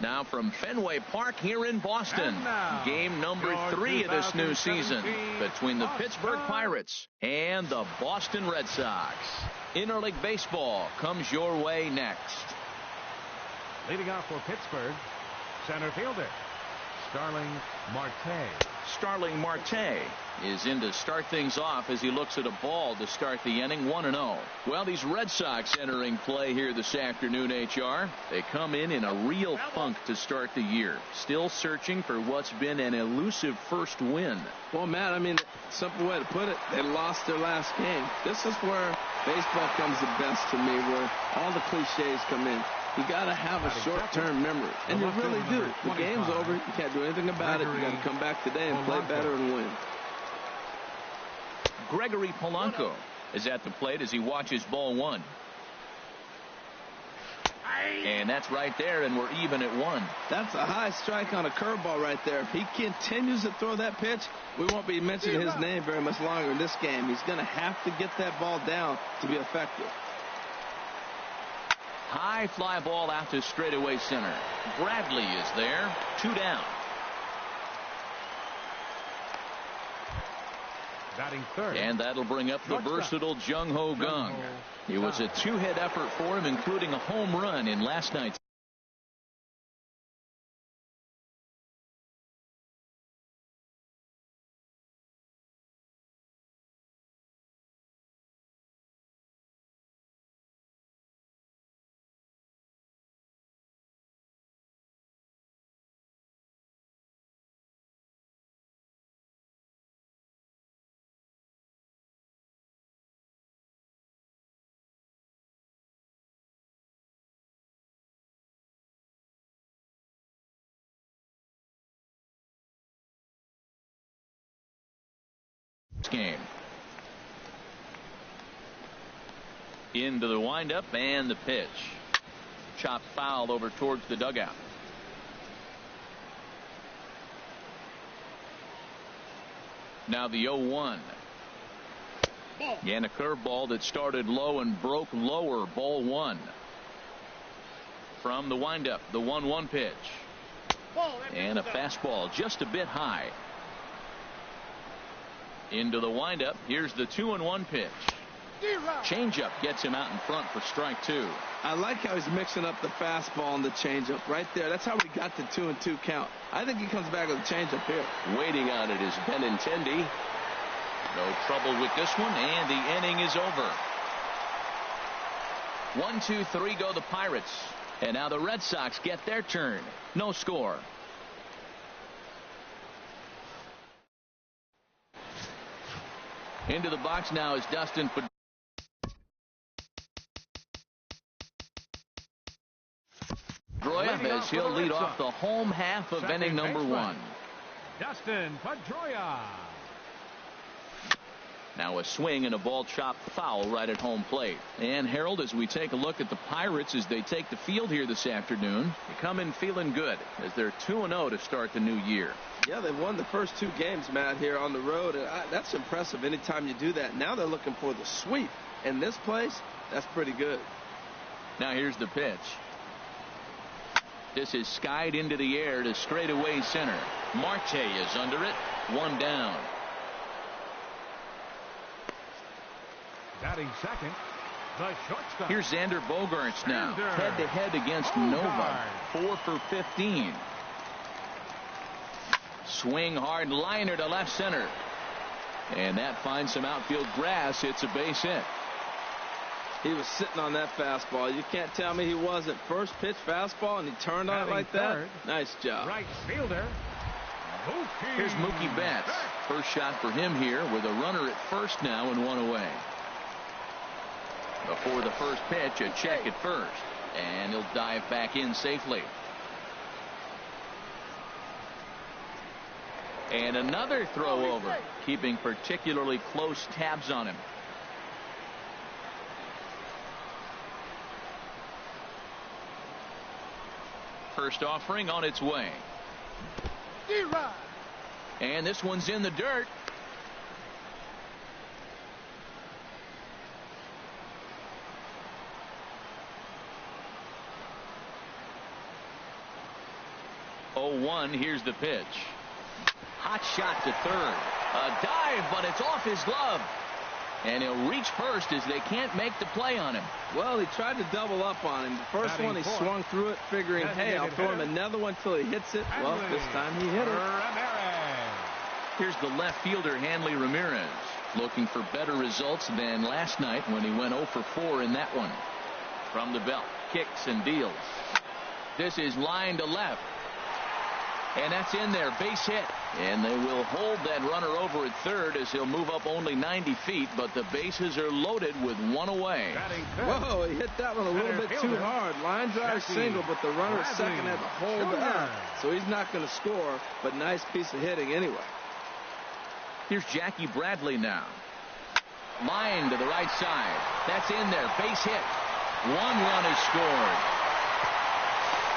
Now from Fenway Park here in Boston, game number 3 of this new season between the Pittsburgh Pirates and the Boston Red Sox. Interleague baseball comes your way next. Leading off for Pittsburgh, center fielder Starling Marte. Starling Marte is in to start things off as he looks at a ball to start the inning. 1-0. Well, these Red Sox entering play here this afternoon, HR. They come in a real funk to start the year. Still searching for what's been an elusive first win. Well, Matt, I mean, simple way to put it, they lost their last game. This is where baseball comes the best to me, where all the cliches come in. You got to have a short-term memory, and you really do. The game's over. You can't do anything about it. You got to come back today and play better and win. Gregory Polanco is at the plate as he watches ball 1. And that's right there, and we're even at 1. That's a high strike on a curveball right there. If he continues to throw that pitch, we won't be mentioning his name very much longer in this game. He's going to have to get that ball down to be effective. High fly ball out to straightaway center. Bradley is there. 2 down. Batting third. And that'll bring up the versatile Jung Ho Kang. It was a 2-hit effort for him, including a home run in last night's game. Into the windup and the pitch. Chopped foul over towards the dugout. Now the 0-1. And a curveball that started low and broke lower. Ball 1. From the windup, the 1-1 pitch. And a fastball just a bit high. Into the windup. Here's the 2-1 pitch. Changeup gets him out in front for strike 2. I like how he's mixing up the fastball and the changeup right there. That's how we got the 2-2 count. I think he comes back with a changeup here. Waiting on it is Benintendi. No trouble with this one, and the inning is over. 1, 2, 3 go the Pirates. And now the Red Sox get their turn. No score. Into the box now is Dustin Pedroia as he'll lead off the home half of inning number 1. Dustin Pedroia. Now a swing and a ball chopped foul right at home plate. And Harold, as we take a look at the Pirates as they take the field here this afternoon, they come in feeling good as they're 2-0 to start the new year. Yeah, they won the first 2 games, Matt, here on the road. And that's impressive anytime you do that. Now they're looking for the sweep. In this place, that's pretty good. Now here's the pitch. This is skied into the air to straightaway center. Marte is under it. 1 down. Batting second, the shortstop. Here's Xander Bogaerts now. Head-to-head against Nova. 4 for 15. Swing hard liner to left center. And that finds some outfield grass. It's a base hit. He was sitting on that fastball. You can't tell me he wasn't. First pitch fastball, and he turned on it like that. Nice job. Right fielder. Here's Mookie Betts. First shot for him here with a runner at first now and 1 away. Before the first pitch, a check at first. And he'll dive back in safely. And another throw over, keeping particularly close tabs on him. First offering on its way. And this one's in the dirt. 0-1. Here's the pitch. Hot shot to third. A dive, but it's off his glove. And he'll reach first as they can't make the play on him. Well, he tried to double up on him. The first one, he swung through it, figuring, hey, I'll throw him another one till he hits it. Well, this time he hit it. Here's the left fielder, Hanley Ramirez, looking for better results than last night when he went 0 for 4 in that one. From the belt, kicks and deals. This is line to left. And that's in there, base hit. And they will hold that runner over at third as he'll move up only 90 feet, but the bases are loaded with one away. Whoa, he hit that one a little bit too hard. Line drive single, but the runner at second had to hold up. So he's not going to score, but nice piece of hitting anyway. Here's Jackie Bradley now. Line to the right side. That's in there, base hit. 1 run is scored.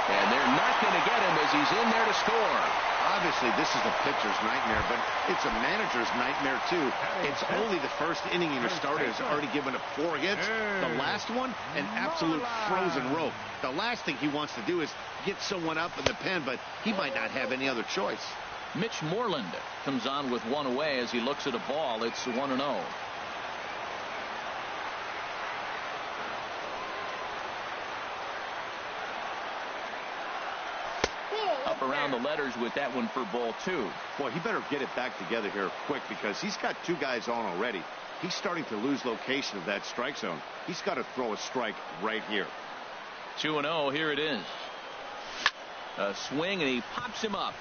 And they're not going to get him as he's in there to score. Obviously, this is a pitcher's nightmare, but it's a manager's nightmare, too. It's only the first inning, and your starter has already given up 4 hits. The last one, an absolute frozen rope. The last thing he wants to do is get someone up in the pen, but he might not have any other choice. Mitch Moreland comes on with 1 away as he looks at a ball. It's 1-0. Up around the letters with that one for ball 2. Boy, he better get it back together here quick because he's got 2 guys on already. He's starting to lose location of that strike zone. He's got to throw a strike right here. 2-0. Here it is. A swing, and he pops him up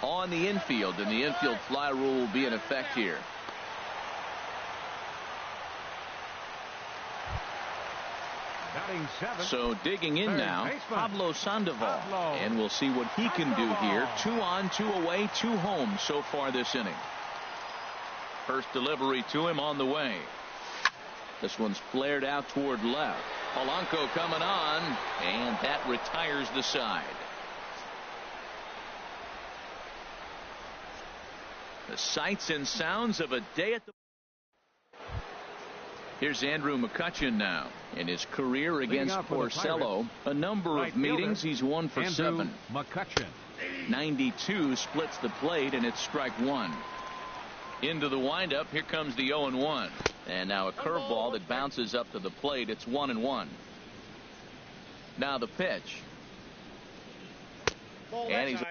on the infield, and the infield fly rule will be in effect here. So digging in now, Pablo Sandoval, and we'll see what he can do here. 2 on, 2 away, 2 home so far this inning. First delivery to him on the way. This one's flared out toward left. Polanco coming on, and that retires the side. The sights and sounds of a day at the... Here's Andrew McCutchen now. In his career against Porcello, a number of meetings, he's 1 for 7. McCutchen. 92 splits the plate, and it's strike 1. Into the windup, here comes the 0-1. And now a curveball that bounces up to the plate. It's 1-1. Now the pitch. And he's...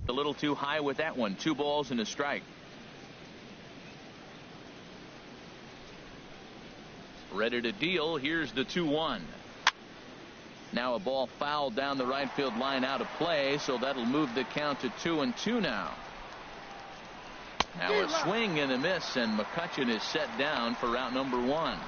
a little too high with that one. 2 balls and a strike. Ready to deal. Here's the 2-1. Now a ball fouled down the right field line out of play, so that'll move the count to 2-2 now. Now a swing and a miss, and McCutchen is set down for out number 1.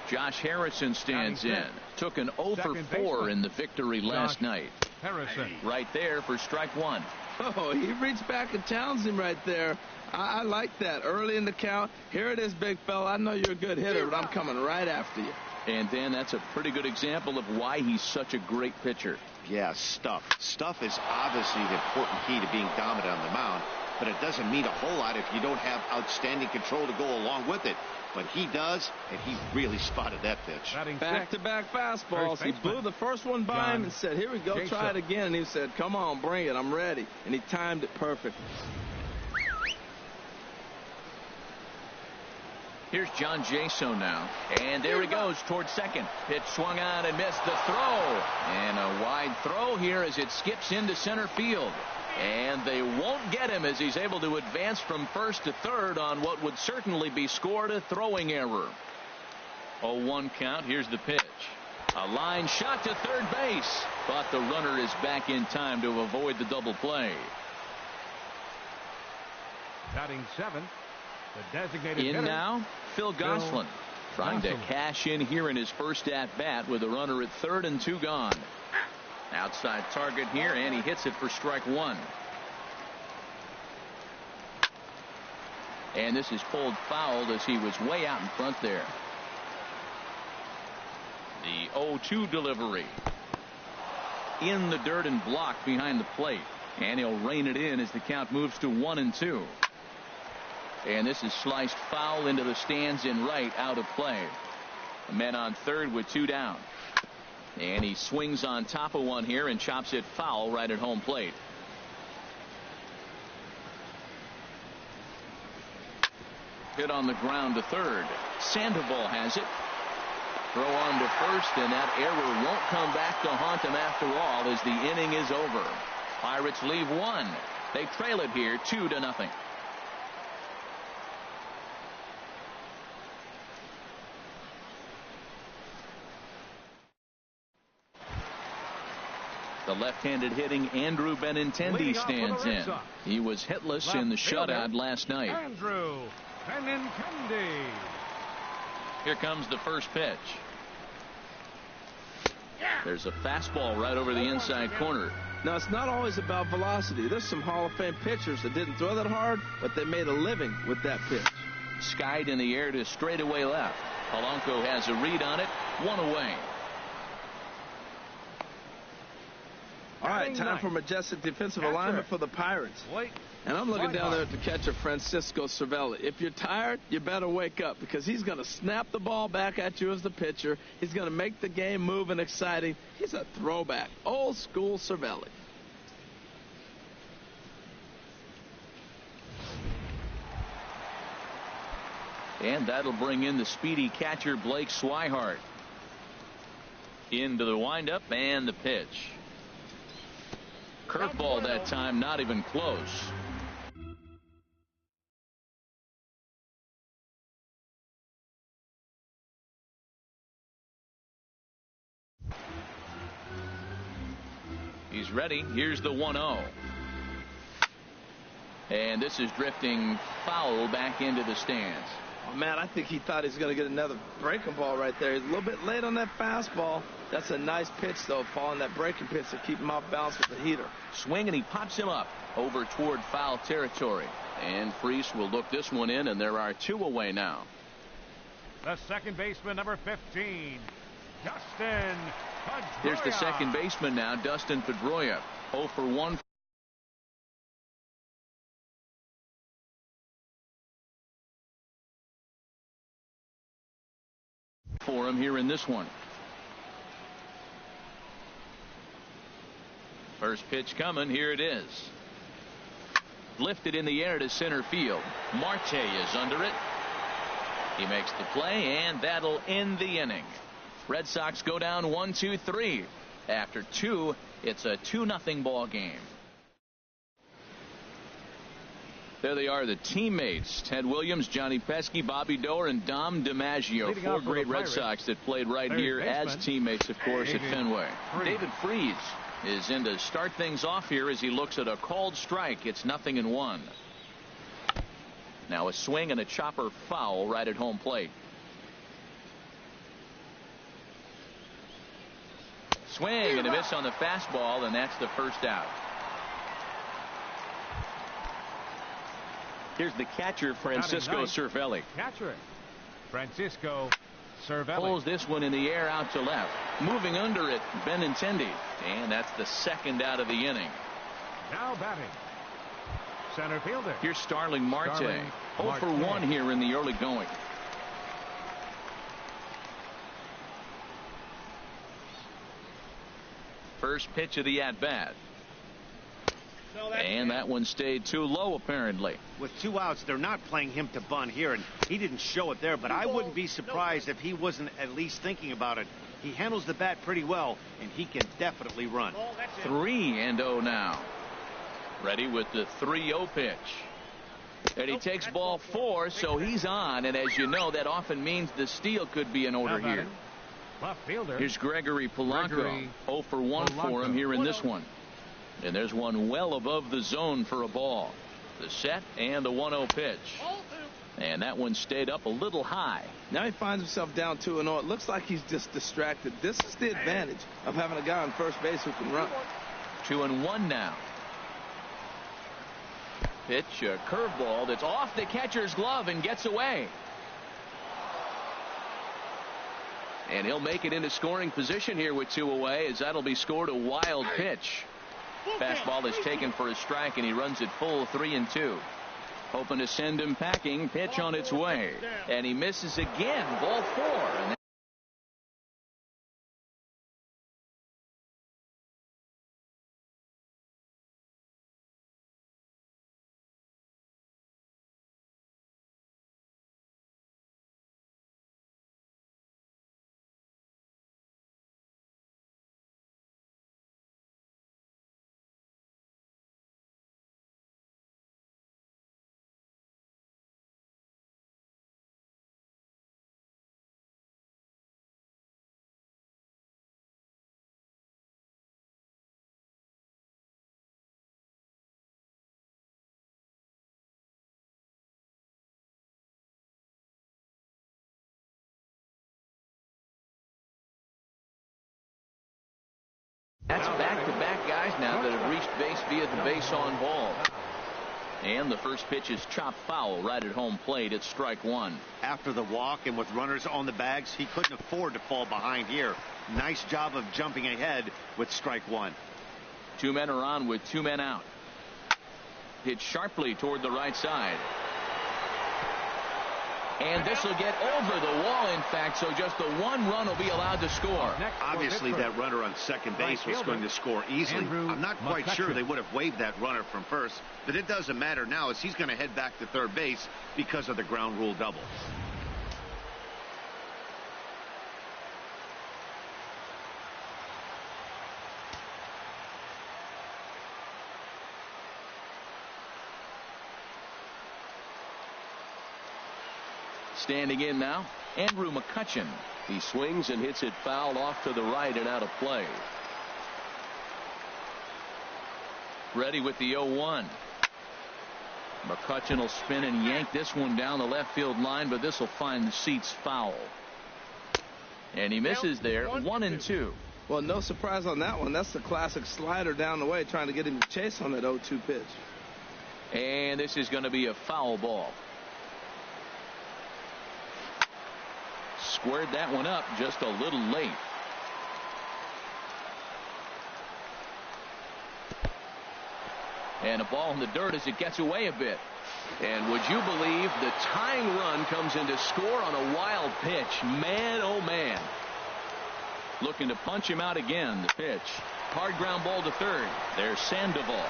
Josh Harrison stands in. Took an 0 for 4 in the victory last night. Harrison. Right there for strike 1. Oh, he reached back and challenged him right there. I like that. Early in the count. Here it is, big fella. I know you're a good hitter, but I'm coming right after you. And Dan, that's a pretty good example of why he's such a great pitcher. Yeah, stuff. Stuff is obviously the important key to being dominant on the mound, but it doesn't mean a whole lot if you don't have outstanding control to go along with it. But he does, and he really spotted that pitch. Back-to-back fastballs. He blew the first one by him and said, here we go, try it again. And he said, come on, bring it, I'm ready. And he timed it perfectly. Here's John Jaso now. And there he goes towards second. Pitch swung on and missed the throw. And a wide throw here as it skips into center field. And they won't get him as he's able to advance from first to third on what would certainly be scored a throwing error. 0-1 count. Here's the pitch. A line shot to third base, but the runner is back in time to avoid the double play. Batting 7. The designated in hitter. Now, Phil Gosselin trying to cash in here in his first at bat with a runner at third and 2 gone. Outside target here, and he hits it for strike 1. And this is pulled fouled as he was way out in front there. The 0-2 delivery. in the dirt and blocked behind the plate. And he'll rein it in as the count moves to 1-2. And this is sliced foul into the stands in right, out of play. Men on third with 2 down. And he swings on top of one here and chops it foul right at home plate. Hit on the ground to third. Sandoval has it. Throw on to first, and that error won't come back to haunt them after all as the inning is over. Pirates leave 1. They trail it here 2-0. The left-handed hitting Andrew Benintendi stands in. He was hitless in the shutout last night. Andrew Benintendi. Here comes the first pitch. There's a fastball right over the inside corner. Now, it's not always about velocity. There's some Hall of Fame pitchers that didn't throw that hard, but they made a living with that pitch. Skied in the air to straightaway left. Polanco has a read on it. 1 away. All right, time for majestic defensive alignment for the Pirates. And I'm looking down there at the catcher, Francisco Cervelli. If you're tired, you better wake up because he's going to snap the ball back at you as the pitcher. He's going to make the game move and exciting. He's a throwback. Old school Cervelli. And that'll bring in the speedy catcher, Blake Swihart. Into the windup and the pitch. Curveball that time, not even close. He's ready. Here's the 1-0. And this is drifting foul back into the stands. Oh, man, I think he thought he was going to get another breaking ball right there. He's a little bit late on that fastball. That's a nice pitch, though, Paul, and that breaking pitch to keep him off balance with the heater. Swing, and he pops him up over toward foul territory. And Freese will look this one in, and there are 2 away now. The second baseman, number 15, Dustin Pedroia. Here's the second baseman now, Dustin Pedroia. 0 for 1. For him here in this one. First pitch coming. Here it is. Lifted in the air to center field. Marte is under it. He makes the play, and that'll end the inning. Red Sox go down 1-2-3. After 2, it's a 2-0 ball game. There they are, the teammates. Ted Williams, Johnny Pesky, Bobby Doerr, and Dom DiMaggio. 4 great Red Sox that played right here as teammates, of course, at Fenway. David Freese is in to start things off here as he looks at a called strike. It's 0-1. Now a swing and a chopper foul right at home plate. Swing and a miss on the fastball, and that's the first out. Here's the catcher, Francisco Cervelli. Catcher, Francisco Cervelli. Pulls this one in the air out to left. Moving under it, Benintendi. And that's the second out of the inning. Now batting, center fielder. Here's Starling Marte. 0 for 1 here in the early going. First pitch of the at-bat. And that one stayed too low, apparently. With 2 outs, they're not playing him to bunt here, and he didn't show it there, but I wouldn't be surprised if he wasn't at least thinking about it. He handles the bat pretty well, and he can definitely run. 3-0 now. Ready with the 3-0 pitch. And he takes ball 4, so he's on, and as you know, that often means the steal could be in order here. Left fielder. Here's Gregory Polanco. 0 for 1 for him here in this one. And there's one well above the zone for a ball. The set and the 1-0 pitch. And that one stayed up a little high. Now he finds himself down 2-0. It looks like he's just distracted. This is the advantage of having a guy on first base who can run. 2-1 now. Pitch, a curveball that's off the catcher's glove and gets away. And he'll make it into scoring position here with 2 away, as that'll be scored a wild pitch. Fastball is taken for a strike, and he runs it full 3-2. Hoping to send him packing. Pitch on its way. And he misses again. Ball 4. And that's back-to-back guys now that have reached base via the base on ball. And the first pitch is chopped foul right at home plate. It's strike 1. After the walk and with runners on the bags, he couldn't afford to fall behind here. Nice job of jumping ahead with strike 1. 2 men are on with 2 men out. Hit sharply toward the right side. And this will get over the wall, in fact, so just the 1 run will be allowed to score. Obviously, that runner on second base was going to score easily. I'm not quite sure they would have waved that runner from first, but it doesn't matter now, as he's going to head back to third base because of the ground rule double. Standing in now, Andrew McCutchen. He swings and hits it foul off to the right and out of play. Ready with the 0-1. McCutchen will spin and yank this one down the left field line, but this will find the seats foul. And he misses there. 1-2. Well, no surprise on that one. That's the classic slider down the way, trying to get him to chase on that 0-2 pitch. And this is going to be a foul ball. Squared that one up just a little late. And a ball in the dirt as it gets away a bit. And would you believe the tying run comes in to score on a wild pitch? Man, oh man. Looking to punch him out again. The pitch. Hard ground ball to third. There's Sandoval.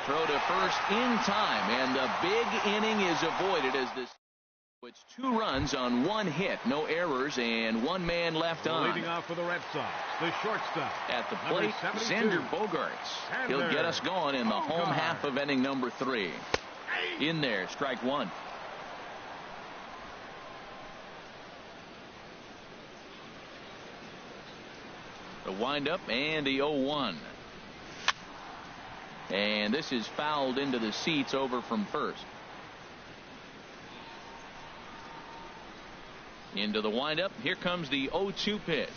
Throw to first in time. And the big inning is avoided as this. It's 2 runs on 1 hit, no errors, and 1 man left on. Leading off for the Red Sox, the shortstop. At the plate, Xander Bogaerts. He'll get us going in the home half of inning number 3. In there, strike 1. The windup and the 0-1. And this is fouled into the seats over from first. Into the windup. Here comes the 0-2 pitch.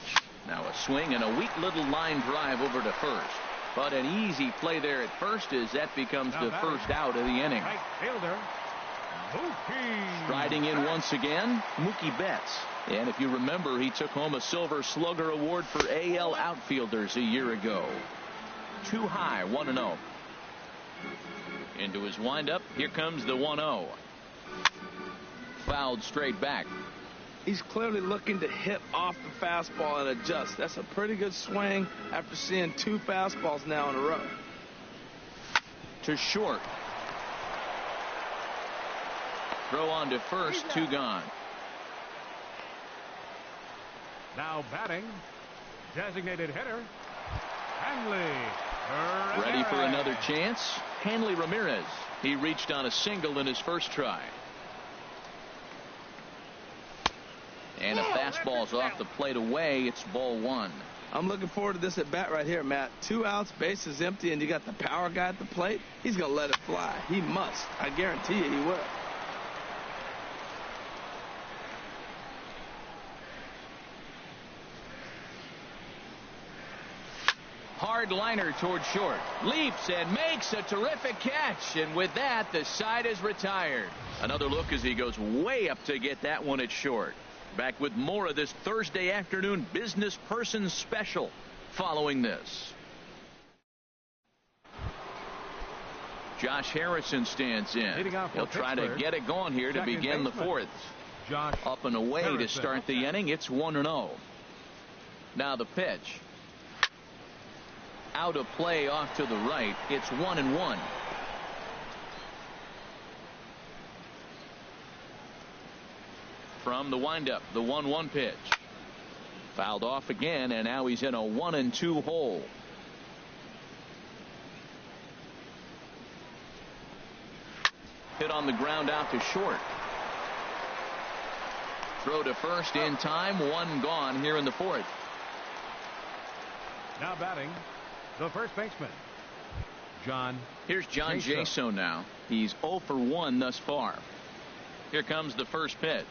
Now a swing and a weak little line drive over to first. But an easy play there at first as that becomes the first out of the inning. Right fielder, Mookie. Striding in once again, Mookie Betts. And if you remember, he took home a Silver Slugger Award for AL outfielders a year ago. Too high, 1-0. Into his windup. Here comes the 1-0. Fouled straight back. He's clearly looking to hit off the fastball and adjust. That's a pretty good swing after seeing 2 fastballs now in a row. To short. Throw on to first, 2 gone. Now batting, designated hitter, Hanley Ramirez. Ready for another chance? Hanley Ramirez. He reached on a single in his first try. And a fastball's off the plate away. It's ball 1. I'm looking forward to this at bat right here, Matt. 2 outs, bases empty, and you got the power guy at the plate. He's going to let it fly. He must. I guarantee you he will. Hard liner toward short. Leaps and makes a terrific catch. And with that, the side is retired. Another look as he goes way up to get that one at short. Back with more of this Thursday afternoon business person special following this. Josh Harrison stands in. He'll try to get it going here to begin the fourth. Up and away to start the inning. It's 1-0. Now the pitch. Out of play off to the right. It's 1-1. From the windup, the 1-1 pitch. Fouled off again, and now he's in a 1-2 hole. Hit on the ground out to short. Throw to first in time. One gone here in the fourth. Now batting, the first baseman, John. Here's John Jaso now. He's 0 for 1 thus far. Here comes the first pitch.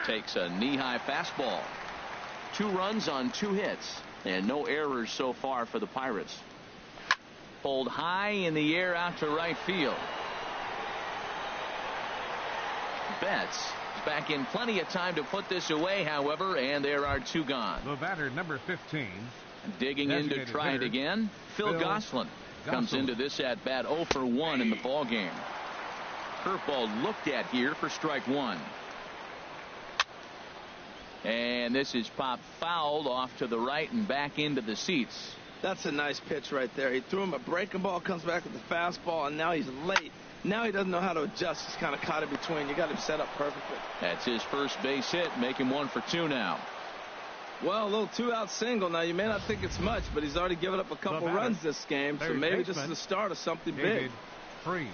Takes a knee-high fastball. 2 runs on 2 hits, and no errors so far for the Pirates. Pulled high in the air out to right field. Betts is back in plenty of time to put this away, however, and there are 2 gone. The batter, number 15. Digging in to try it again. Phil Gosselin comes into this at bat 0 for 1 in the ball game. Curveball looked at here for strike 1. And this is popped fouled off to the right and back into the seats. That's a nice pitch right there. He threw him a breaking ball, comes back with the fastball, and now he's late. Now he doesn't know how to adjust. He's kind of caught in between. You got him set up perfectly. That's his first base hit. Make him 1 for 2 now. Well, a little 2-out single. Now, you may not think it's much, but he's already given up a couple runs this game, so maybe this is the start of something big. Freeze.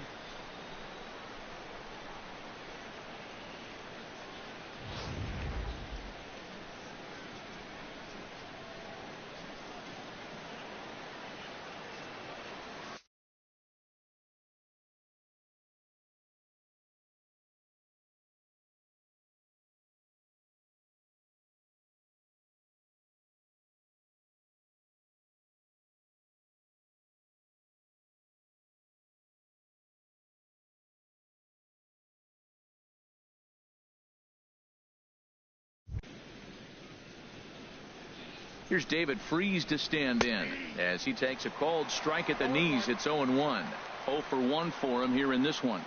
Here's David Freese to stand in as he takes a called strike at the knees. It's 0-1. 0 for 1 for him here in this one.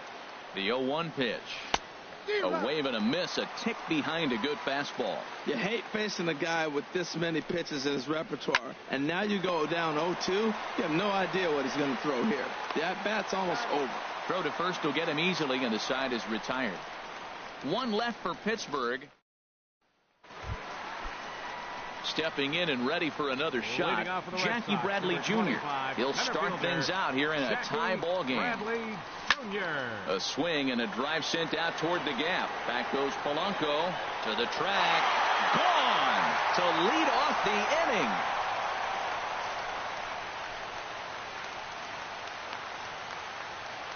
The 0-1 pitch. A wave and a miss, a tick behind a good fastball. You hate facing a guy with this many pitches in his repertoire, and now you go down 0-2. You have no idea what he's going to throw here. The at-bat's almost over. Throw to first will get him easily, and the side is retired. 1 left for Pittsburgh. Stepping in and ready for another shot, Jackie Bradley Jr. He'll start things out here in a tie ball game. A swing and a drive sent out toward the gap. Back goes Polanco to the track. Gone to lead off the inning.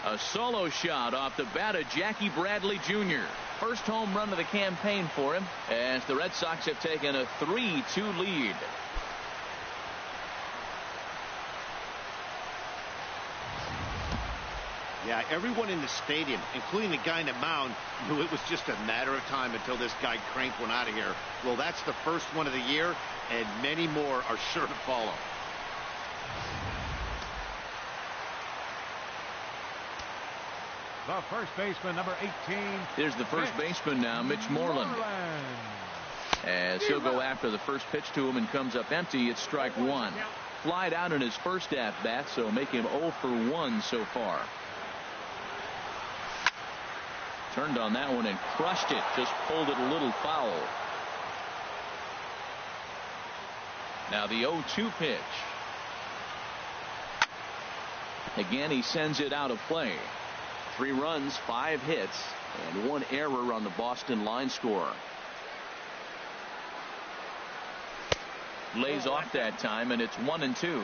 A solo shot off the bat of Jackie Bradley Jr. First home run of the campaign for him as the Red Sox have taken a 3-2 lead. Yeah, everyone in the stadium, including the guy in the mound, knew it was just a matter of time until this guy cranked one out of here. Well, that's the first one of the year, and many more are sure to follow. The first baseman, number 18. Here's the first baseman now, Mitch Moreland. As he'll go after the first pitch to him and comes up empty. It's strike 1. Flied out in his first at-bat, so make him 0 for 1 so far. Turned on that one and crushed it. Just pulled it a little foul. Now the 0-2 pitch. Again, he sends it out of play. 3 runs, 5 hits, and 1 error on the Boston line score. Lays off that time, and it's 1-2.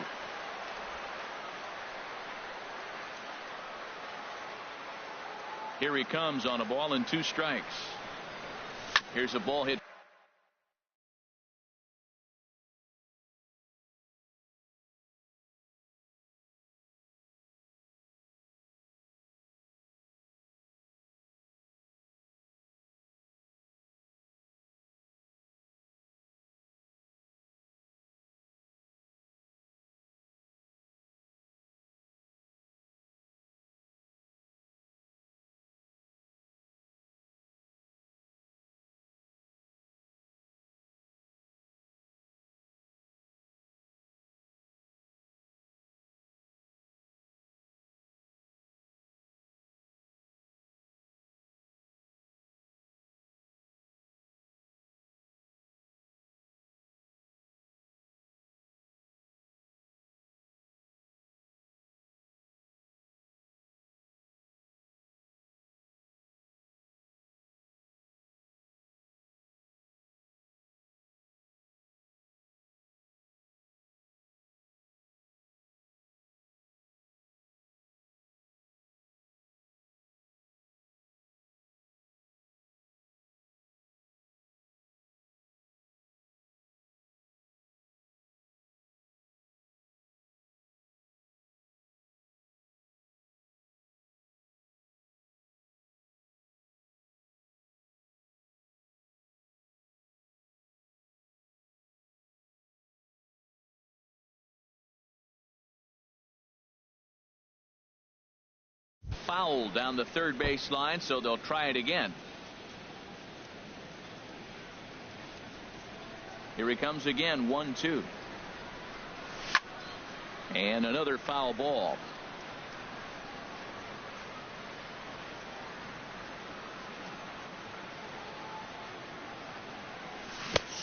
Here he comes on a ball and 2 strikes. Here's a ball hit foul down the third base line, so they'll try it again. Here he comes again, 1-2. And another foul ball.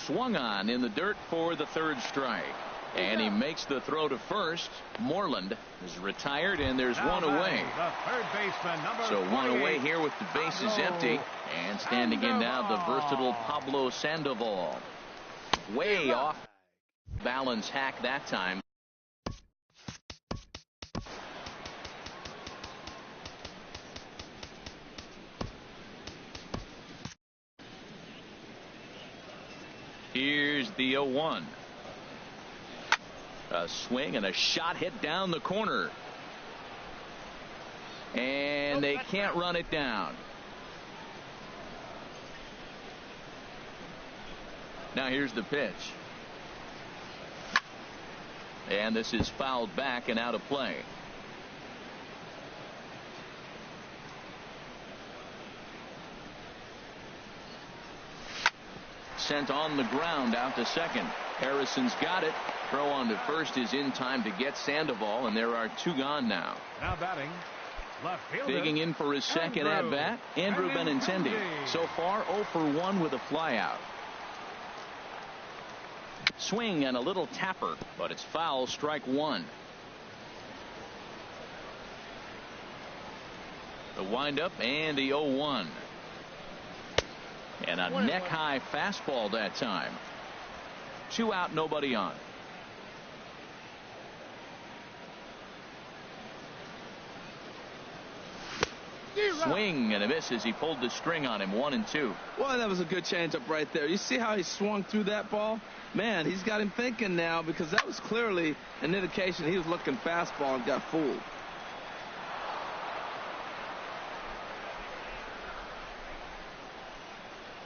Swung on in the dirt for the third strike. And he makes the throw to first. Moreland is retired, and there's one away. The third baseman, number So one 28, away here with the bases empty. And standing in now, the versatile Pablo Sandoval. Way off balance hack that time. Here's the 0-1. A swing and a shot hit down the corner. And they can't run it down. Now here's the pitch. And this is fouled back and out of play. Sent on the ground out to second. Harrison's got it. Throw on to first is in time to get Sandoval, and there are two gone now. Now batting, left fielder. Digging in for his second at bat, Andrew Benintendi. So far 0 for 1 with a flyout. Swing and a little tapper, but it's foul, strike one. The windup and the 0-1. And a neck-high fastball that time. 2 out, nobody on. Swing and a miss as he pulled the string on him. 1-2. Well, that was a good changeup right there. You see how he swung through that ball? Man, he's got him thinking now, because that was clearly an indication he was looking fastball and got fooled.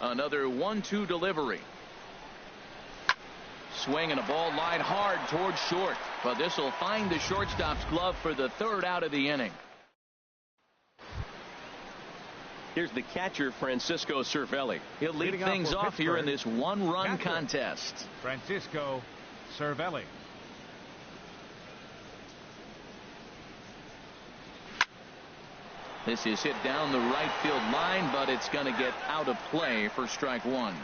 Another 1-2 delivery. Swing and a ball lined hard towards short, but this will find the shortstop's glove for the third out of the inning. Here's the catcher, Francisco Cervelli. He'll lead things off here in this one-run contest. Francisco Cervelli. This is hit down the right field line, but it's going to get out of play for strike one.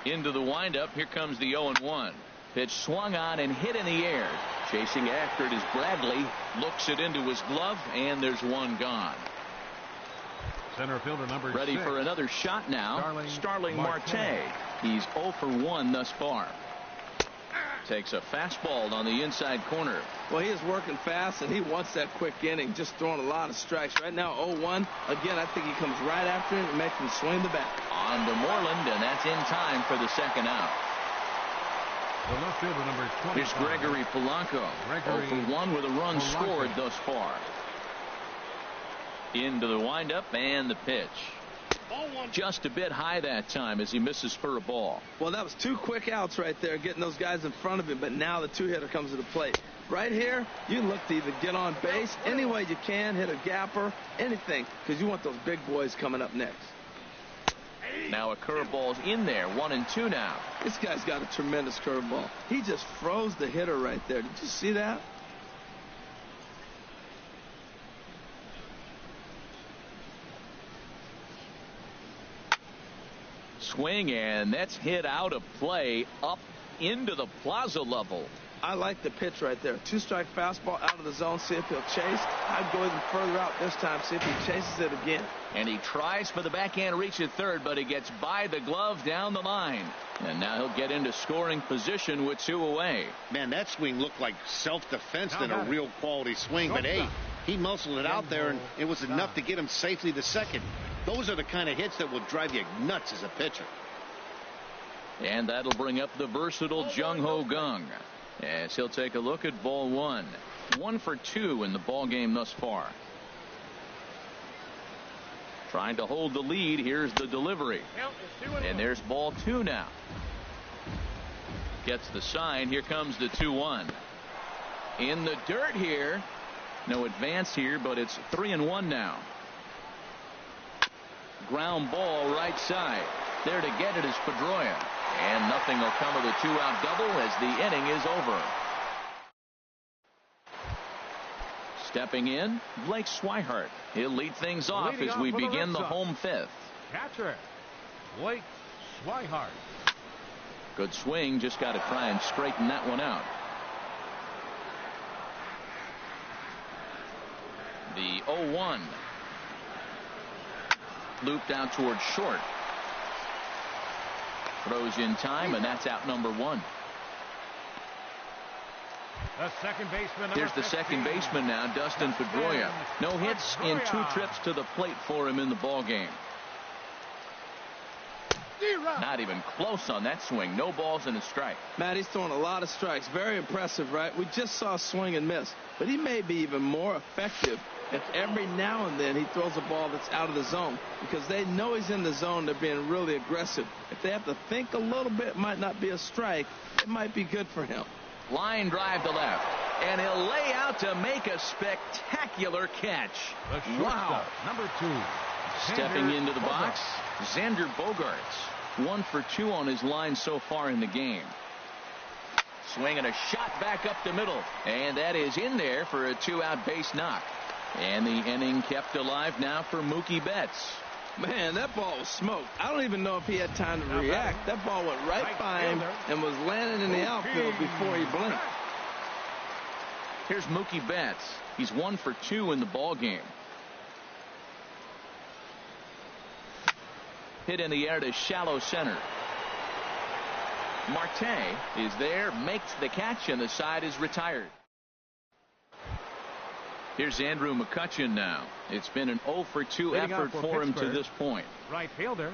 Into the windup. Here comes the 0-1. Pitch swung on and hit in the air. Chasing after it is Bradley. Looks it into his glove, and there's one gone. Center fielder number Ready 6. for another shot now. Starling Marte. He's 0 for 1 thus far. Takes a fastball on the inside corner. Well, he is working fast, and he wants that quick inning, just throwing a lot of strikes. Right now, 0-1. Again, I think he comes right after it and makes him swing the bat. On to Moreland, and that's in time for the second out. The left fielder number 25. Here's Gregory Polanco. 0 for 1 with a run scored thus far. Into the windup and the pitch. Just a bit high that time as he misses for a ball. Well, that was 2 quick outs right there, getting those guys in front of him, but now the 2-hitter comes to the plate. Right here, you look to either get on base any way you can, hit a gapper, anything, because you want those big boys coming up next. Now a curveball's in there, 1-2 now. This guy's got a tremendous curveball. He just froze the hitter right there. Did you see that? Swing, and that's hit out of play up into the plaza level. I like the pitch right there. 2-strike fastball out of the zone. See if he'll chase. I'd go even further out this time. See if he chases it again. And he tries for the backhand reach at third, but he gets by the glove down the line. And now he'll get into scoring position with 2 away. Man, that swing looked like self-defense than a real quality swing. But, hey, he muscled it out there, and it was enough to get him safely to second. Those are the kind of hits that will drive you nuts as a pitcher. And that'll bring up the versatile Jung Ho Kang as he'll take a look at ball 1. 1 for 2 in the ball game thus far. Trying to hold the lead. Here's the delivery. And there's ball 2 now. Gets the sign. Here comes the 2-1. In the dirt here. No advance here, but it's 3-1 now. Ground ball right side. There to get it is Pedroia. And nothing will come of the 2-out double as the inning is over. Stepping in, Blake Swihart. He'll lead things off as we begin the home fifth. Catcher, Blake Swihart. Good swing, just got to try and straighten that one out. The 0-1. Looped out towards short. Throws in time, and that's out number 1. The second baseman. Here's the second baseman now, Dustin Pedroia. No hits in 2 trips to the plate for him in the ball game. Not even close on that swing. No balls and a strike. Matt, he's throwing a lot of strikes. Very impressive, right? We just saw swing and miss. But he may be even more effective if every now and then he throws a ball that's out of the zone. Because they know he's in the zone. They're being really aggressive. If they have to think a little bit, it might not be a strike. It might be good for him. Line drive to left. And he'll lay out to make a spectacular catch. Wow. Number 2. Stepping into the box, Xander Bogaerts. 1 for 2 on his line so far in the game. Swinging a shot back up the middle. And that is in there for a 2-out base knock. And the inning kept alive now for Mookie Betts. Man, that ball was smoked. I don't even know if he had time to react. That ball went right by him and was landing in the outfield before he blinked. Here's Mookie Betts. He's 1 for 2 in the ball game. Hit in the air to shallow center. Marte is there, makes the catch, and the side is retired. Here's Andrew McCutchen now. It's been an 0 for 2 effort for him to this point. Right fielder.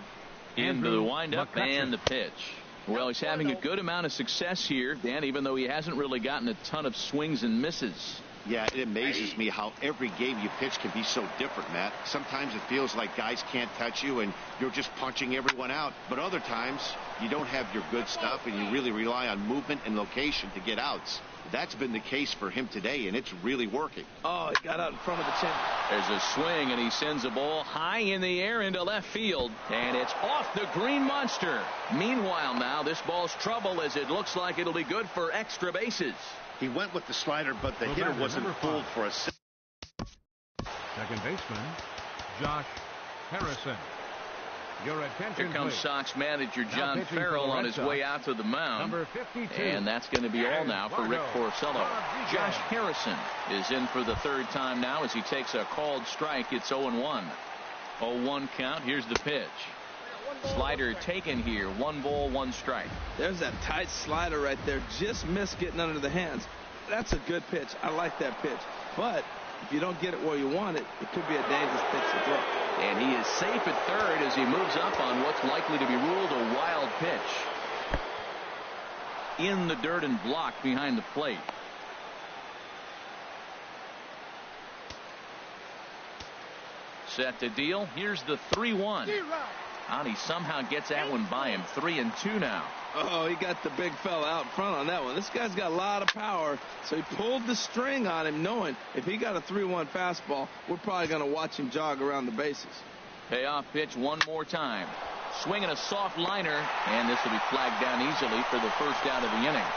Into the windup and the pitch. Well, he's having a good amount of success here, Dan, even though he hasn't really gotten a ton of swings and misses. Yeah, it amazes me how every game you pitch can be so different, Matt. Sometimes it feels like guys can't touch you and you're just punching everyone out. But other times you don't have your good stuff and you really rely on movement and location to get outs. That's been the case for him today, and it's really working. Oh, he got out in front of the chin. There's a swing, and he sends a ball high in the air into left field, and it's off the green monster. Meanwhile, now this ball's trouble as it looks like it'll be good for extra bases. He went with the slider, but the hitter wasn't fooled for a second. Second baseman, Josh Harrison. Your attention, Here comes please. Sox manager John Farrell on his way out to the mound. Number 52. And that's going to be all now for Rick Porcello. Josh Harrison is in for the 3rd time now as he takes a called strike. It's 0-1. 0-1 count. Here's the pitch. Slider taken here. 1 ball, 1 strike. There's that tight slider right there. Just missed getting under the hands. That's a good pitch. I like that pitch. But if you don't get it where you want it, it could be a dangerous pitch to throw. And he is safe at 3rd as he moves up on what's likely to be ruled a wild pitch. In the dirt and blocked behind the plate. Set to deal. Here's the 3-1. And he somehow gets that one by him. 3-2 now. Oh, he got the big fella out front on that one. This guy's got a lot of power, so he pulled the string on him, knowing if he got a 3-1 fastball, we're probably going to watch him jog around the bases. Payoff pitch one more time. Swinging a soft liner, and this will be flagged down easily for the first out of the inning.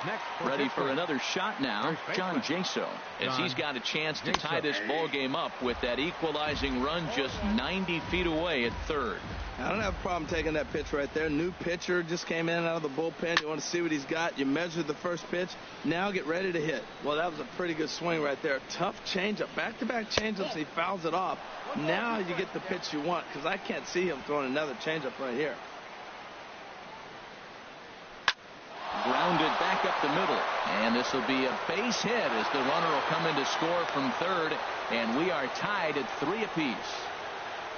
Next ready for another shot now, John Jaso, as he's got a chance to tie this ball game up with that equalizing run just 90 feet away at 3rd. I don't have a problem taking that pitch right there. New pitcher just came in out of the bullpen. You want to see what he's got. You measure the first pitch. Now get ready to hit. Well, that was a pretty good swing right there. Tough changeup. Back-to-back changeups. He fouls it off. Now you get the pitch you want, because I can't see him throwing another changeup right here. Grounded back up the middle, and this will be a base hit as the runner will come in to score from 3rd, and we are tied at 3 apiece.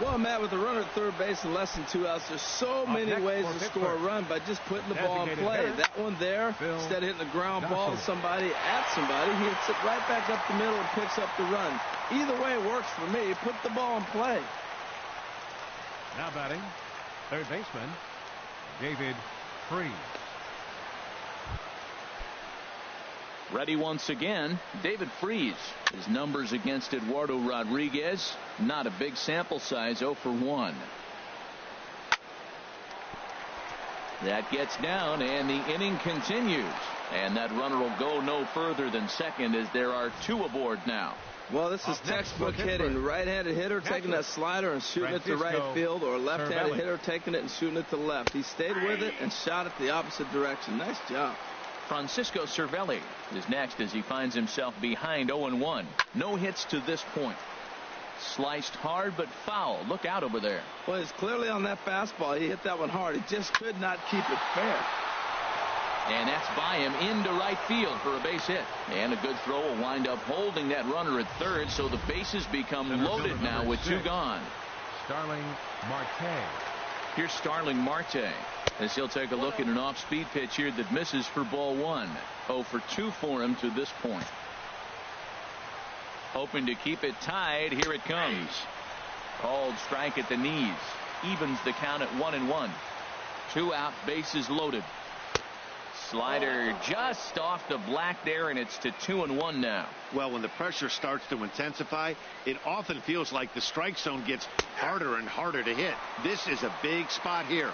Well, Matt, with the runner at 3rd base and less than 2 outs, there's so many ways to score a run by just putting the ball in play. That one there, instead of hitting the ground ball to somebody, at somebody, he hits it right back up the middle and picks up the run. Either way works for me. Put the ball in play. Now batting, 3rd baseman, David Freese. Ready once again, David Freese. His numbers against Eduardo Rodriguez, not a big sample size, 0 for 1. That gets down, and the inning continues. And that runner will go no further than second, as there are 2 aboard now. Well, this is textbook hitting. Right-handed hitter taking that slider and shooting it to right field, or left-handed hitter taking it and shooting it to left. He stayed with it and shot it the opposite direction. Nice job. Francisco Cervelli is next as he finds himself behind 0-1. No hits to this point. Sliced hard but foul. Look out over there. Well, he's clearly on that fastball. He hit that one hard. He just could not keep it fair. And that's by him into right field for a base hit. And a good throw will wind up holding that runner at third, so the bases become loaded now with 2 gone. Starling Marte. Here's Starling Marte as he'll take a look at an off-speed pitch here that misses for ball 1. 0 for 2 for him to this point. Hoping to keep it tied. Here it comes. Called strike at the knees. Evens the count at 1-1. 2 out, bases loaded. Slider just off the black there, and it's to 2-1 now. Well, when the pressure starts to intensify, it often feels like the strike zone gets harder and harder to hit. This is a big spot here.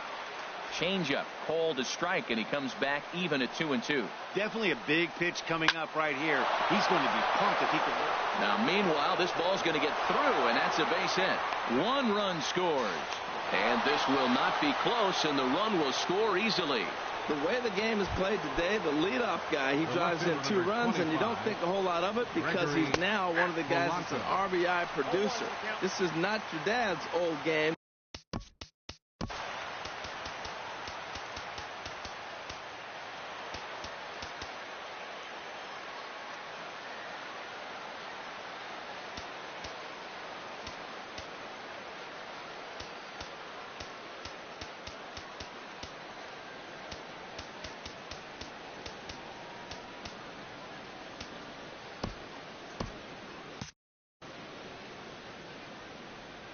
Changeup called to strike, and he comes back even at 2-2. Definitely a big pitch coming up right here. He's going to be pumped if he can. Now, meanwhile, this ball's going to get through, and that's a base hit. 1 run scores. And this will not be close, and the run will score easily. The way the game is played today, the leadoff guy, he drives in 2 runs, and you don't think a whole lot of it because he's now one of the guys that's an RBI producer. This is not your dad's old game.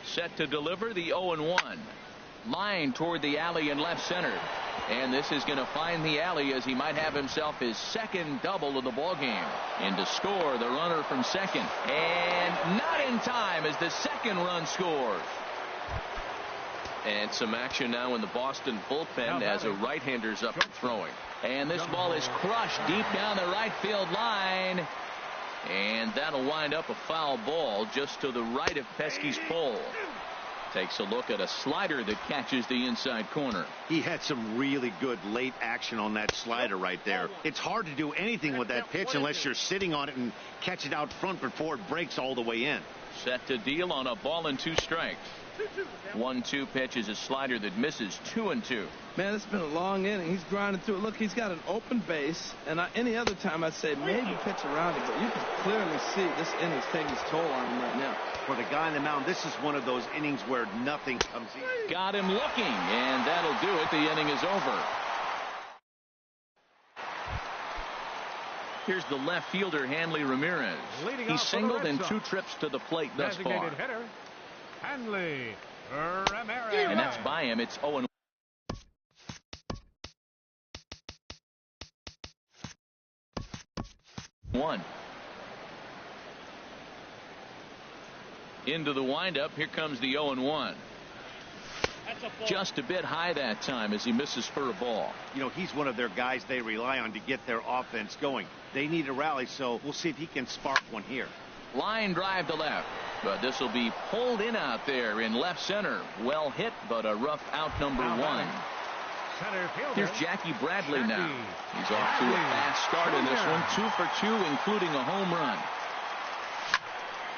Set to deliver the 0-1. Line toward the alley in left center. And this is going to find the alley as he might have himself his second double of the ball game. And to score, the runner from second. And not in time as the second run scores. And some action now in the Boston bullpen as a right-hander's up and throwing. And this ball is crushed deep down the right field line. And that'll wind up a foul ball just to the right of Pesky's pole. Takes a look at a slider that catches the inside corner. He had some really good late action on that slider right there. It's hard to do anything with that pitch unless you're sitting on it and catch it out front before it breaks all the way in. Set to deal on a ball and 2 strikes. 1-2 pitch is a slider that misses. 2-2. Man, it's been a long inning. He's grinding through it. Look, he's got an open base, and any other time I'd say maybe pitch around it, but you can clearly see this inning's taking its toll on him right now. For the guy on the mound, this is one of those innings where nothing comes easy. Got him looking, and that'll do it. The inning is over. Here's the left fielder, Hanley Ramirez. He's singled in 2 trips to the plate thus far. Hitter, Hanley Ramirez. And that's by him. It's 0-1. Into the windup. Here comes the 0-1. Just a bit high that time as he misses for a ball. You know, he's one of their guys they rely on to get their offense going. They need a rally, so we'll see if he can spark one here. Line drive to left, but this will be pulled in out there in left center. Well hit, but a rough out number 1. Here's Jackie Bradley now. He's off to a fast start in this one. 2 for 2, including a home run.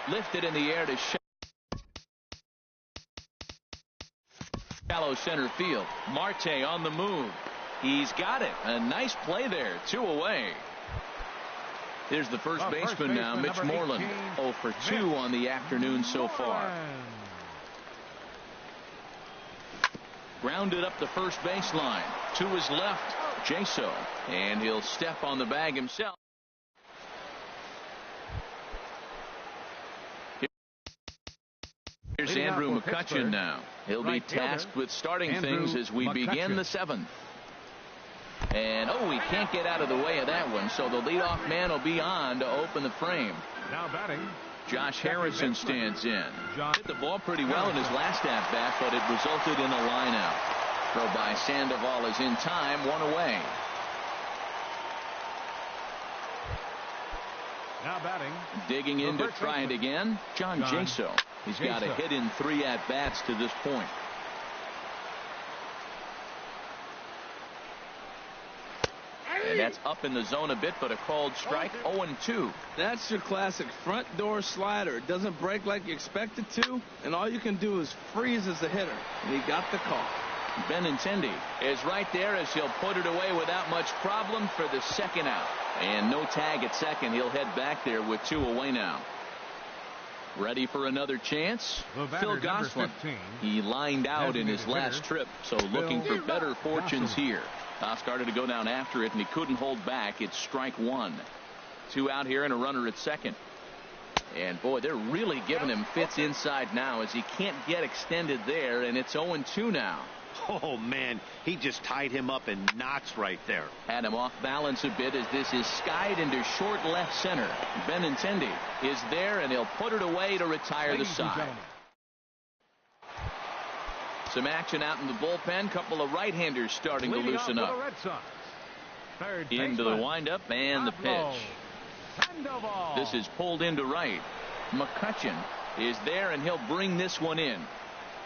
Lifted in the air to shallow center field. Marte on the move. He's got it. A nice play there. 2 away. Here's the first baseman now, Mitch Moreland. 0 for 2 on the afternoon so far. Grounded up the first baseline. To his left, Jaso. And he'll step on the bag himself. Here's Andrew McCutchen now. He'll be tasked with starting things as we begin the 7th. And, oh, he can't get out of the way of that one, so the leadoff man will be on to open the frame. Now batting, Josh Harrison stands in. Hit the ball pretty well in his last at-bat, but it resulted in a line-out. Throw by Sandoval is in time, one away. now batting, Digging in to try it again, John Jaso. He's got a hit in 3 at-bats to this point. And that's up in the zone a bit, but a called strike. 0-2. That's your classic front door slider. It doesn't break like you expect it to, and all you can do is freeze as a hitter. And he got the call. Benintendi is right there as he'll put it away without much problem for the second out. And no tag at second. He'll head back there with 2 away now. Ready for another chance? Phil Gosselin. He lined out in his last trip, so looking for better fortunes here. Started to go down after it, and he couldn't hold back. It's strike 1. 2 out here and a runner at second. And, boy, they're really giving him fits inside now as he can't get extended there, and it's 0-2 now. Oh, man, he just tied him up in knots right there. Had him off balance a bit as this is skied into short left center. Benintendi is there, and he'll put it away to retire the side. Some action out in the bullpen. Couple of right-handers starting to loosen up. Red Sox. Into the windup and the pitch. This is pulled into right. McCutchen is there, and he'll bring this one in.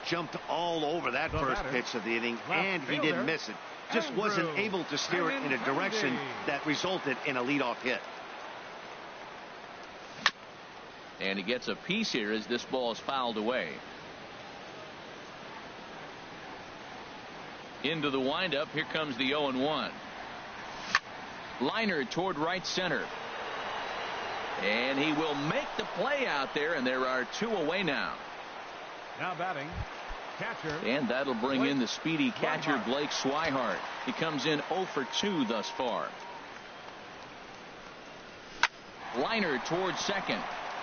Jumped all over that first pitch of the inning, and he didn't miss it. Just wasn't able to steer it in a direction that resulted in a leadoff hit. And he gets a piece here as this ball is fouled away. Into the windup. Here comes the 0-1. Liner toward right center. And he will make the play out there, and there are 2 away now. Now batting, catcher. And that'll bring in the speedy catcher, Blake Swihart. He comes in 0 for 2 thus far. Liner towards second.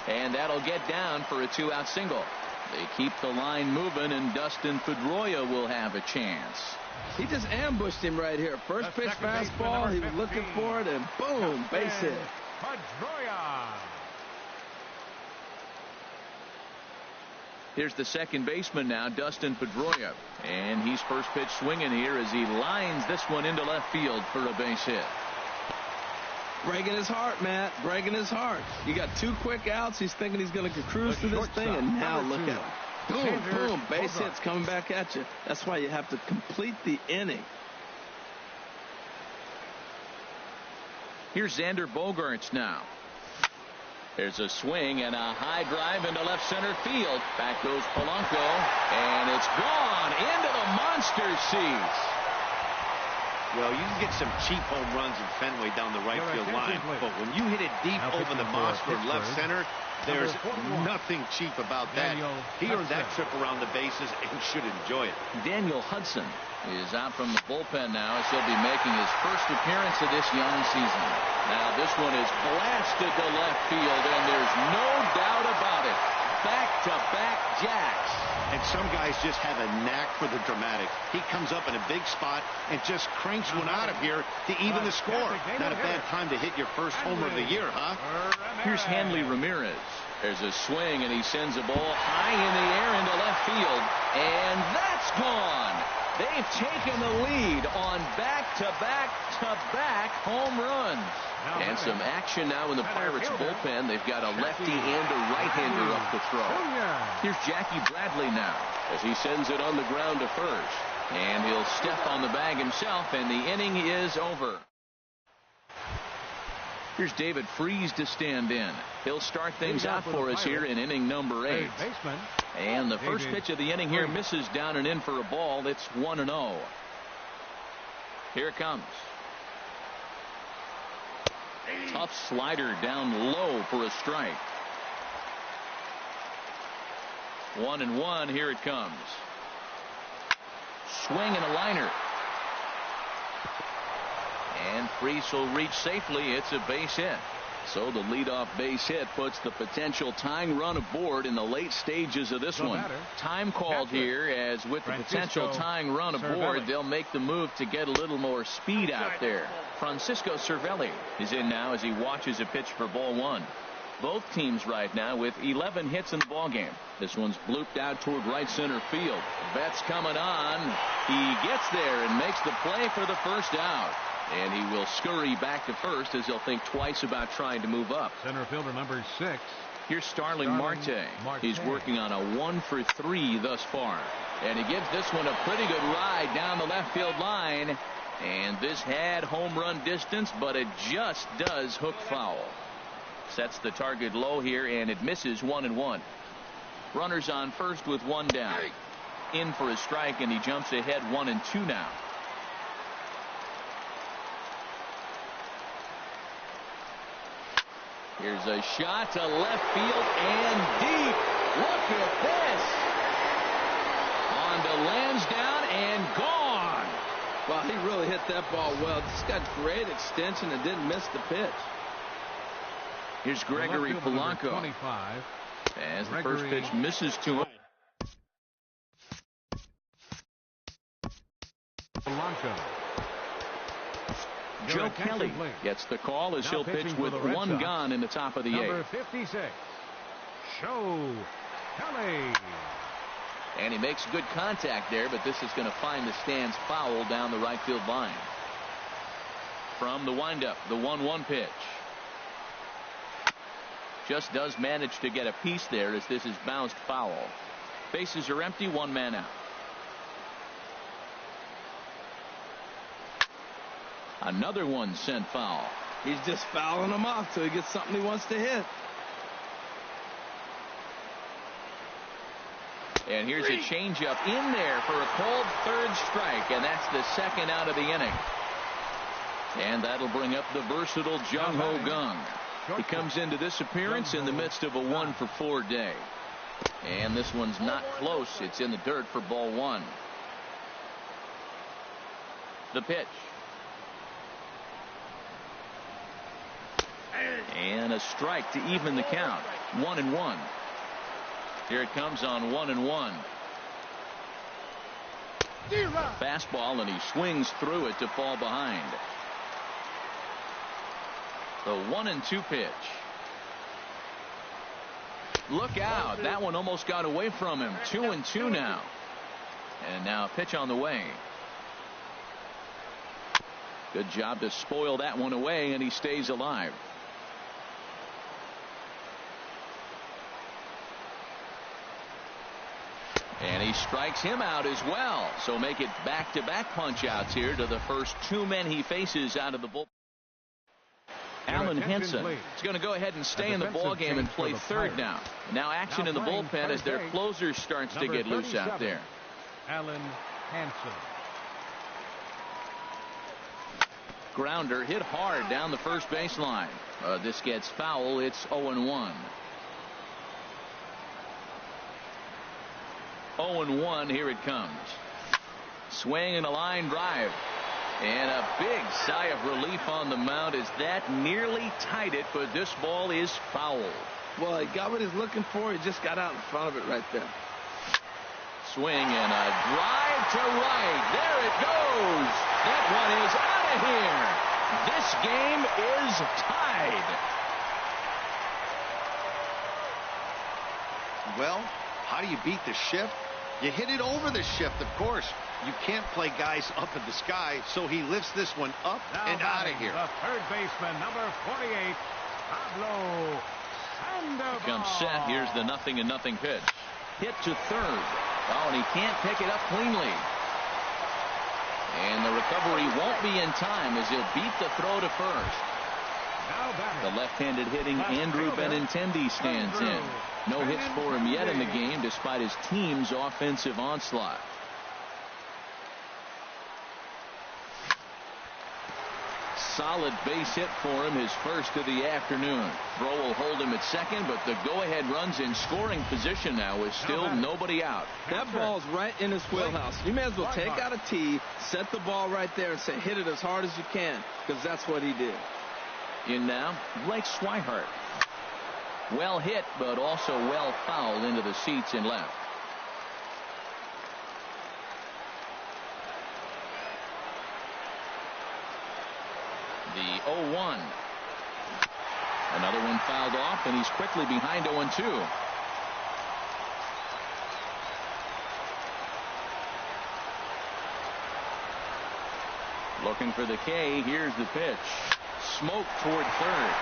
And that'll get down for a 2-out single. They keep the line moving, and Dustin Pedroia will have a chance. He just ambushed him right here. First pitch fastball, he was looking for it, and boom, base hit. Here's the second baseman now, Dustin Pedroia. And he's first pitch swinging here as he lines this one into left field for a base hit. Breaking his heart, Matt. Breaking his heart. You got 2 quick outs. He's thinking he's going to cruise through this thing, and now look at him. Boom, boom, base hits coming back at you. That's why you have to complete the inning. Here's Xander Bogaerts now. There's a swing and a high drive into left center field. Back goes Polanco, and it's gone into the monster seats. Well, you can get some cheap home runs in Fenway down the right field line, but when you hit it deep over the monster in left center, there's nothing cheap about that. He earned that trip around the bases and should enjoy it. Daniel Hudson is out from the bullpen now as he'll be making his first appearance of this young season. Now this one is blasted to left field, and there's no doubt about it. Back-to-back jacks. And some guys just have a knack for the dramatic. He comes up in a big spot and just cranks one out of here to even the score. Not a bad time to hit your first homer of the year, huh? Here's Hanley Ramirez. There's a swing, and he sends a ball high in the air into left field, and that's gone. They've taken the lead on back-to-back-to-back home runs. And some action now in the Pirates bullpen. They've got a lefty and a right-hander up to throw. Here's Jackie Bradley now as he sends it on the ground to first. And he'll step on the bag himself, and the inning is over. Here's David Freese to stand in. He'll start things out for us here in inning number 8. And the first pitch of the inning here misses down and in for a ball. It's 1-0. Here it comes. Tough slider down low for a strike. 1-1. Here it comes. Swing and a liner. And Freese will reach safely. It's a base hit. So the leadoff base hit puts the potential tying run aboard in the late stages of this one. Time called here, as with the potential tying run aboard, they'll make the move to get a little more speed out there. Francisco Cervelli is in now as he watches a pitch for ball one. Both teams right now with 11 hits in the ballgame. This one's blooped out toward right center field. Betts coming on. He gets there and makes the play for the first out. And he will scurry back to first as he'll think twice about trying to move up. Center fielder number 6. Here's Starling Marte. He's working on a 1-for-3 thus far. And he gives this one a pretty good ride down the left field line. And this had home run distance, but it just does hook foul. Sets the target low here, and it misses 1-1. Runners on first with one down. In for a strike, and he jumps ahead 1-2 now. Here's a shot to left field and deep. Look at this. On to Lansdowne and gone. Well, he really hit that ball well. This got great extension and didn't miss the pitch. Here's Gregory Polanco. 25. As the first pitch misses to him. Polanco. Joe Kelly gets the call as he'll pitch with one gone in the top of the Number eighth. 56, Joe Kelly. And he makes good contact there, but this is going to find the stands foul down the right field line. From the windup, the 1-1 pitch. Just does manage to get a piece there as this is bounced foul. Bases are empty, one man out. Another one sent foul. He's just fouling them off till he gets something he wants to hit. And here's a changeup in there for a called third strike, and that's the second out of the inning. And that'll bring up the versatile Jung Ho Kang. He comes into this appearance in the midst of a 1-for-4 day. And this one's not close. It's in the dirt for ball one. The pitch. And a strike to even the count. 1-1. Here it comes on 1-1. Fastball, and he swings through it to fall behind. The 1-2 pitch. Look out. That one almost got away from him. 2-2 now. And now a pitch on the way. Good job to spoil that one away, and he stays alive. And he strikes him out as well. So make it back-to-back punch-outs here to the first two men he faces out of the bullpen. Alan Henson is going to go ahead and stay in the ballgame and play third now. Now action in the bullpen as their closer starts to get loose out there. Alan Henson. Grounder hit hard down the first baseline. This gets foul. It's 0-1. 0-1. Here it comes. Swing and a line drive. And a big sigh of relief on the mound as that nearly tied it, but this ball is foul. Well, he got what he's looking for. He just got out in front of it right there. Swing and a drive to right. There it goes. That one is out of here. This game is tied. Well, how do you beat the shift? You hit it over the shift, of course. You can't play guys up in the sky, so he lifts this one up and out of here. The third baseman, number 48, Pablo Sandoval. Here comes Seth. Here's the 0-0 pitch. Hit to third. Oh, and he can't pick it up cleanly. And the recovery won't be in time as he'll beat the throw to first. The left-handed hitting Andrew Benintendi stands in. No hits for him yet in the game despite his team's offensive onslaught. Solid base hit for him, his first of the afternoon. Throw will hold him at second, but the go-ahead run's in scoring position now with still nobody out. That ball's right in his wheelhouse. You may as well take out a tee, set the ball right there, and say hit it as hard as you can, because that's what he did. In now, Blake Swihart. Well hit, but also well fouled into the seats in left. The 0-1. Another one fouled off, and he's quickly behind 0-2. Looking for the K. Here's the pitch. Smoke toward third.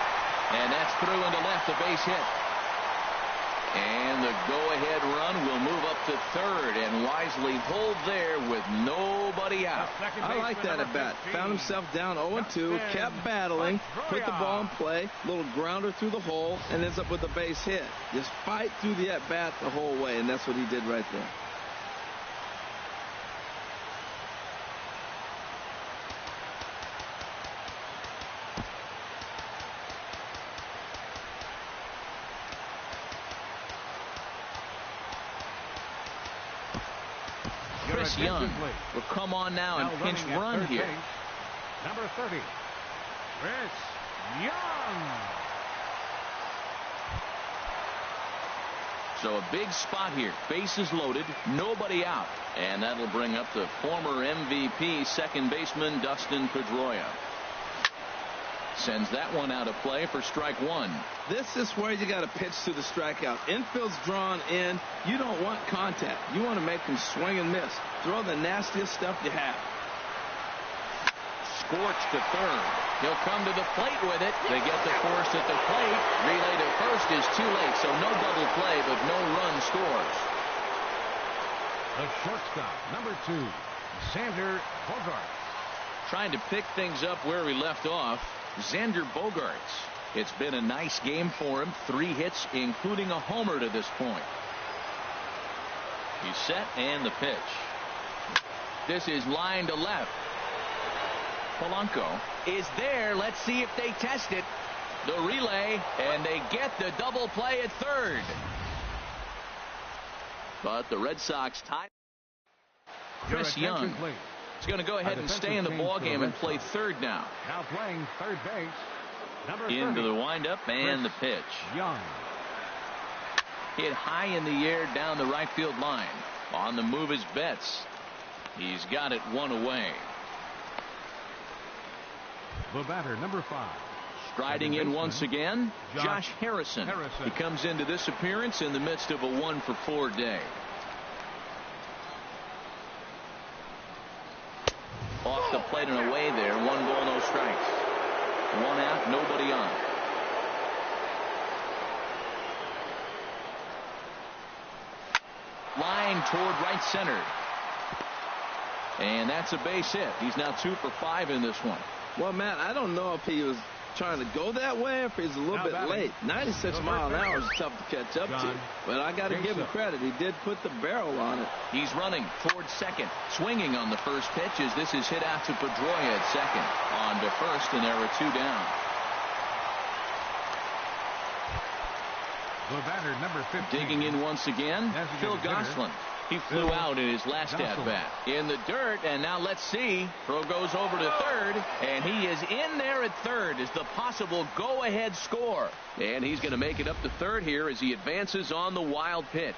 And that's through into left, a base hit. And the go-ahead run will move up to third and wisely hold there with nobody out. I like that at bat. Found himself down 0-2, kept battling, put the ball in play, little grounder through the hole, and ends up with a base hit. Just fight through the at bat the whole way, and that's what he did right there. Chris Young will come on now and pinch run here. Number 30, Chris Young. So a big spot here. Bases loaded, nobody out. And that'll bring up the former MVP second baseman Dustin Pedroia. Sends that one out of play for strike one. This is where you got to pitch to the strikeout. Infield's drawn in. You don't want contact. You want to make them swing and miss. Throw the nastiest stuff you have. Scorched to third. He'll come to the plate with it. They get the force at the plate. Relay to first is too late, so no double play, but no run scores. The shortstop, number 2, Xander Bogaerts. Trying to pick things up where we left off. Xander Bogaerts. It's been a nice game for him. 3 hits, including a homer to this point. He's set, and the pitch. This is line to left. Polanco is there. Let's see if they test it. The relay, and they get the double play at third. But the Red Sox tie. Chris Young is going to go ahead and stay in the ballgame and play third now. Now playing third base, number 30, into the windup and the pitch. Young. Hit high in the air down the right field line. On the move is Betts. He's got it one away. The batter, number 5. Striding in once again, Josh Harrison. He comes into this appearance in the midst of a 1-for-4 day. Off the plate and away there. 1 ball, no strikes. 1 out, nobody on. Line toward right center. And that's a base hit. He's now 2 for 5 in this one. Well, Matt, I don't know if he was trying to go that way or if he's a little bit late. 96 miles an hour is tough to catch up to. But I got to give him credit. He did put the barrel on it. He's running towards second. Swinging on the first pitch as this is hit out to Pedroia at second. On to first, and there are 2 down. The batter, number 15. Digging in once again, Phil Gosselin. He flew out in his last at-bat. In the dirt, and now let's see. Throw goes over to third, and he is in there at third as the possible go-ahead score. And he's going to make it up to third here as he advances on the wild pitch.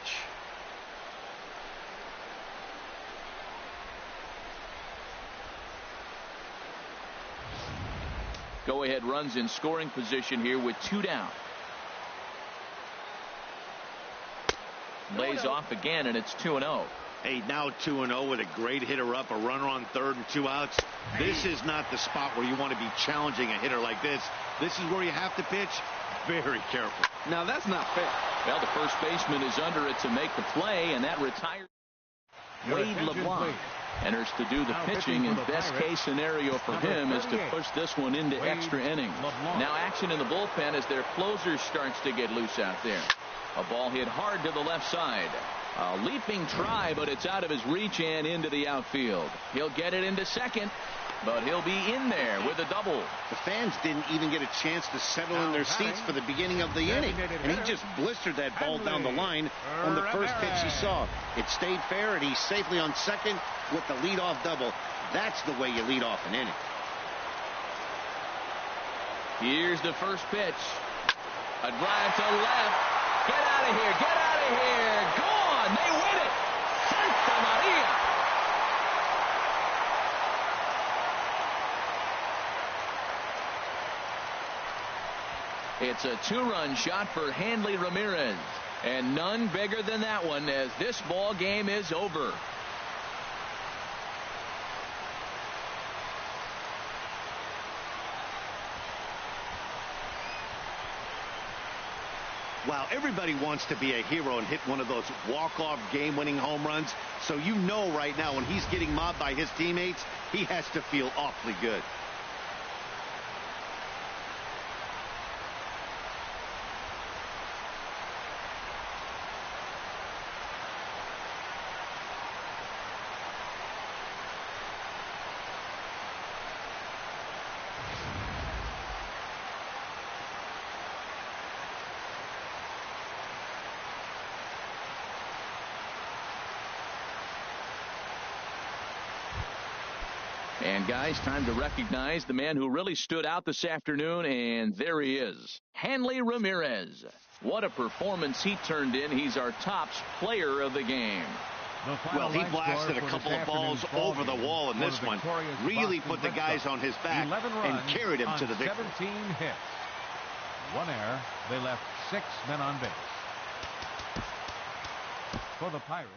Go-ahead runs in scoring position here with 2 down. Lays off again, and it's 2-0. Hey, now 2-0 with a great hitter up, a runner on third and 2 outs. This is not the spot where you want to be challenging a hitter like this. This is where you have to pitch very careful. Now, that's not fair. Well, the first baseman is under it to make the play, and that retires. Wade LeBlanc enters to do the pitching, and best case scenario for him is to push this one into extra innings. Now action in the bullpen as their closer starts to get loose out there. A ball hit hard to the left side. A leaping try, but it's out of his reach and into the outfield. He'll get it into second, but he'll be in there with a double. The fans didn't even get a chance to settle in their seats for the beginning of the inning, and he just blistered that ball down the line on the first pitch he saw. It stayed fair, and he's safely on second with the leadoff double. That's the way you lead off an inning. Here's the first pitch. A drive to left. Get out of here. Get out of here. Gone. They win it. Santa Maria. It's a two-run shot for Hanley Ramirez. And none bigger than that one as this ball game is over. Wow, everybody wants to be a hero and hit one of those walk-off game-winning home runs. So you know right now when he's getting mobbed by his teammates, he has to feel awfully good. And guys, time to recognize the man who really stood out this afternoon, and there he is, Hanley Ramirez. What a performance he turned in. He's our top player of the game. Well, he blasted a couple of balls over the wall in this one. Really put the guys on his back and carried him to the victory. 17 hits. One error. They left 6 men on base. For the Pirates,